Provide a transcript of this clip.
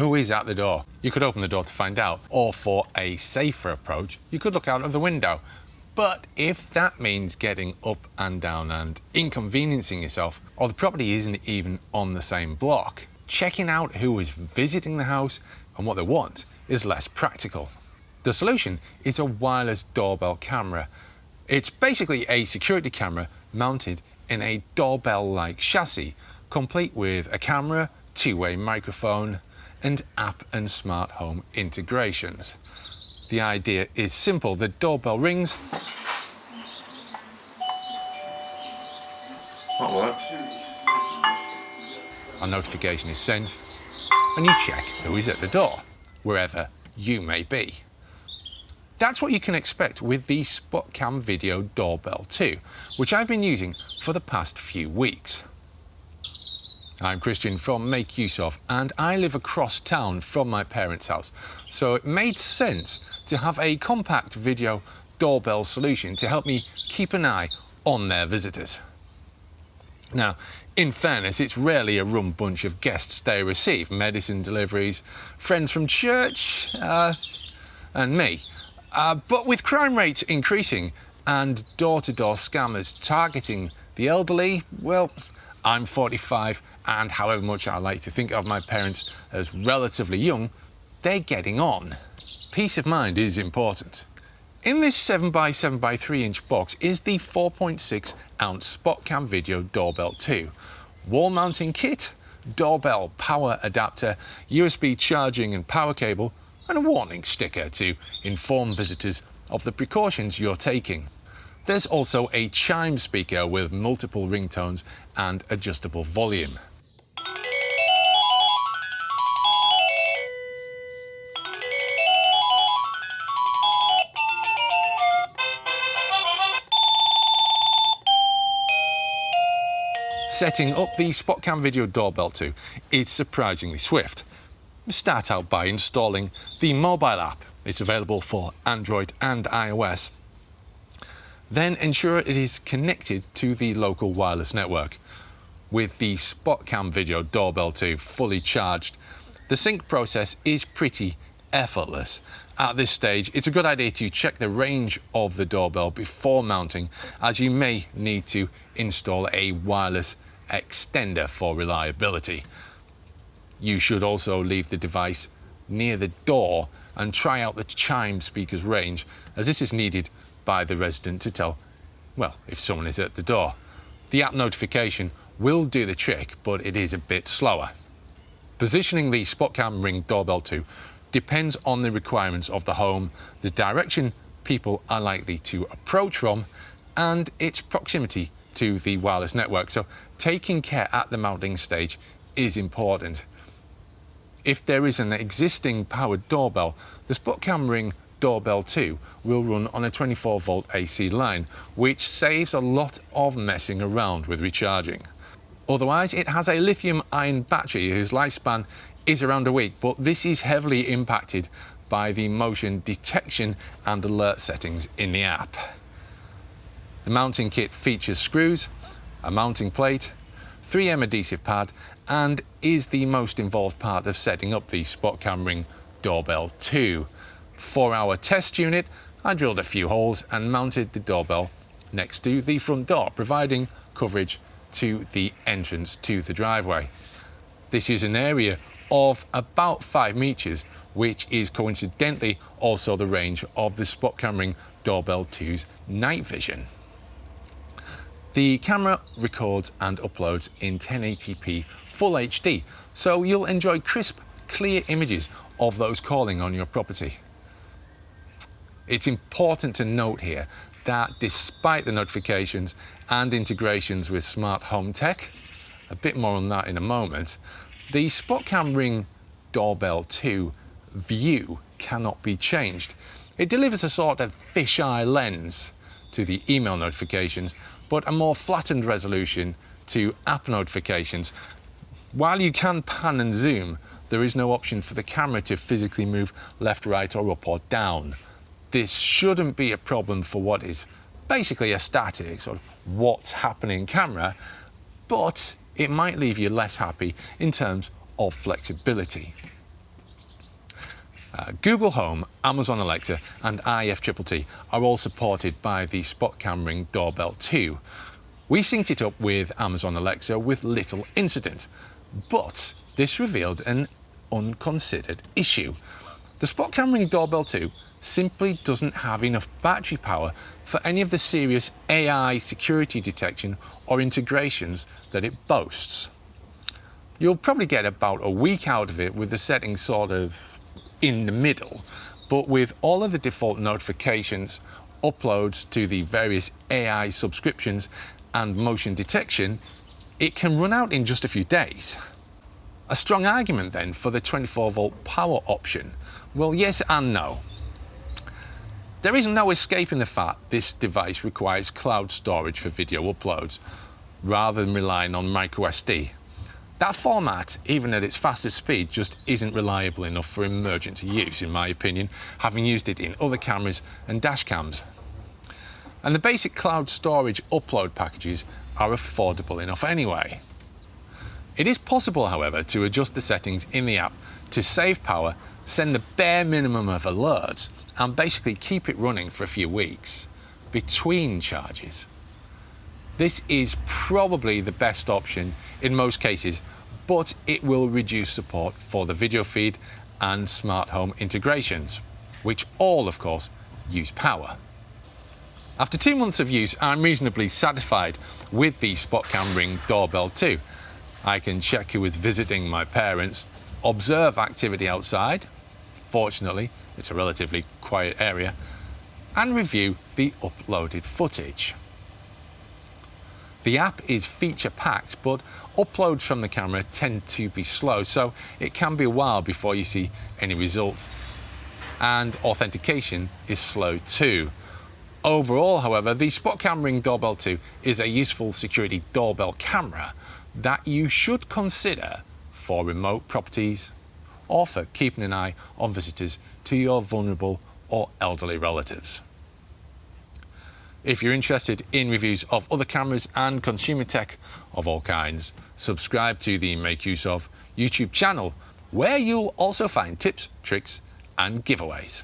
who is at the door. You could open the door to find out, or for a safer approach, you could look out of the window. But if that means getting up and down and inconveniencing yourself, or the property isn't even on the same block, checking out who is visiting the house and what they want is less practical. The solution is a wireless doorbell camera. It's basically a security camera mounted in a doorbell-like chassis, complete with a camera, two-way microphone, and app and smart home integrations. The idea is simple. The doorbell rings. That works. A notification is sent, and you check who is at the door, wherever you may be. That's what you can expect with the Spotcam Video Doorbell 2, which I've been using for the past few weeks. I'm Christian from Make Use Of, and I live across town from my parents' house, so it made sense to have a compact video doorbell solution to help me keep an eye on their visitors. Now, in fairness, it's rarely a rum bunch of guests they receive, medicine deliveries, friends from church, and me. But with crime rates increasing and door-to-door scammers targeting the elderly, well, I'm 45, and however much I like to think of my parents as relatively young, they're getting on. Peace of mind is important. In this 7x7 by 3-inch box is the 4.6-ounce Spotcam Video Doorbell 2. Wall mounting kit, doorbell power adapter, USB charging and power cable, and a warning sticker to inform visitors of the precautions you're taking. There's also a Chime speaker with multiple ringtones and adjustable volume. Setting up the Spotcam Video Doorbell 2 is surprisingly swift. Start out by installing the mobile app. It's available for Android and iOS. Then ensure it is connected to the local wireless network. With the Spotcam Video Doorbell 2 fully charged, the sync process is pretty effortless. At this stage, it's a good idea to check the range of the doorbell before mounting, as you may need to install a wireless extender for reliability. You should also leave the device near the door and try out the Chime speaker's range, as this is needed by the resident to tell, well, if someone is at the door. The app notification will do the trick, but it is a bit slower. Positioning the Spotcam Ring Doorbell 2 depends on the requirements of the home, the direction people are likely to approach from, and its proximity to the wireless network. So taking care at the mounting stage is important. If there is an existing powered doorbell, the Spotcam Ring Doorbell 2 will run on a 24-volt AC line, which saves a lot of messing around with recharging. Otherwise, it has a lithium-ion battery whose lifespan is around a week, but this is heavily impacted by the motion detection and alert settings in the app. The mounting kit features screws, a mounting plate, 3M adhesive pad, and is the most involved part of setting up the Spotcam Ring Doorbell 2. 4-hour test unit, I drilled a few holes and mounted the doorbell next to the front door, providing coverage to the entrance to the driveway. This is an area of about 5 meters, which is coincidentally also the range of the Spotcam Ring Doorbell 2's night vision. The camera records and uploads in 1080p Full HD, so you'll enjoy crisp, clear images of those calling on your property. It's important to note here that despite the notifications and integrations with smart home tech, a bit more on that in a moment, the Spotcam Ring Doorbell 2 view cannot be changed. It delivers a sort of fisheye lens to the email notifications, but a more flattened resolution to app notifications. While you can pan and zoom, there is no option for the camera to physically move left, right, or up or down. This shouldn't be a problem for what is basically a static sort of what's happening camera, but it might leave you less happy in terms of flexibility. Google Home, Amazon Alexa and IFTTT are all supported by the Spotcam Ring Doorbell 2. We synced it up with Amazon Alexa with little incident, but this revealed an unconsidered issue. The Spotcam Ring Doorbell 2 simply doesn't have enough battery power for any of the serious AI security detection or integrations that it boasts. You'll probably get about a week out of it with the settings sort of in the middle, but with all of the default notifications, uploads to the various AI subscriptions and motion detection, it can run out in just a few days. A strong argument then for the 24-volt power option. Well, yes and no. There is no escaping the fact this device requires cloud storage for video uploads, rather than relying on microSD. That format, even at its fastest speed, just isn't reliable enough for emergency use, in my opinion, having used it in other cameras and dash cams. And the basic cloud storage upload packages are affordable enough anyway. It is possible, however, to adjust the settings in the app to save power, send the bare minimum of alerts, and basically keep it running for a few weeks between charges. This is probably the best option in most cases, but it will reduce support for the video feed and smart home integrations, which all, of course, use power. After 2 months of use, I'm reasonably satisfied with the Spotcam Ring Doorbell 2. I can check who is visiting my parents, observe activity outside, fortunately it's a relatively quiet area, and review the uploaded footage. The app is feature-packed, but uploads from the camera tend to be slow, so it can be a while before you see any results. And authentication is slow too. Overall, however, the Spotcam Ring Doorbell 2 is a useful security doorbell camera that you should consider for remote properties or for keeping an eye on visitors to your vulnerable or elderly relatives. If you're interested in reviews of other cameras and consumer tech of all kinds, subscribe to the Make Use Of YouTube channel, where you'll also find tips, tricks and giveaways.